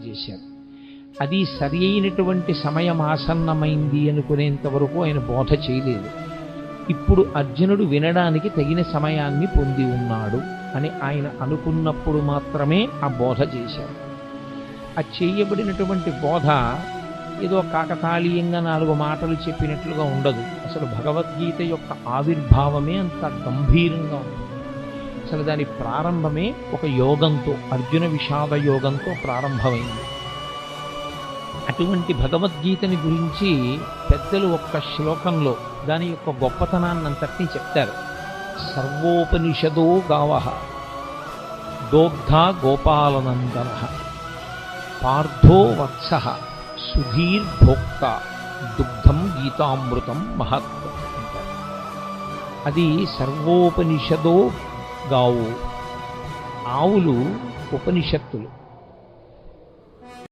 చేశారు. అది సరి అయినటువంటి సమయం ఆసన్నమైంది అనుకునేంత వరకు ఆయన బోధ చేయలేదు. ఇప్పుడు అర్జునుడు వినడానికి తగిన సమయాన్ని పొంది ఉన్నాడు అని ఆయన అనుకున్నప్పుడు మాత్రమే ఆ బోధ చేశారు. ఆ చేయబడినటువంటి బోధ ఏదో కాకతాళీయంగా 4 మాటలు చెప్పినట్లుగా ఉండదు. అసలు భగవద్గీత యొక్క ఆవిర్భావమే అంత గంభీరంగా ఉంది. అసలు దాని ప్రారంభమే ఒక యోగంతో, అర్జున విషాద యోగంతో ప్రారంభమైంది. అటువంటి భగవద్గీతని గురించి పెద్దలు ఒక్క శ్లోకంలో దాని యొక్క గొప్పతనాన్నంతటినీ చెప్తారు. సర్వోపనిషదో గావః దోగ్ధా గోపాలనందన పార్థో వత్సః సుధీర్భోక్త దుగ్ధం గీతామృతం మహత్ అంటారు. అది సర్వోపనిషదో గావు. ఆవులు ఉపనిషత్తులు.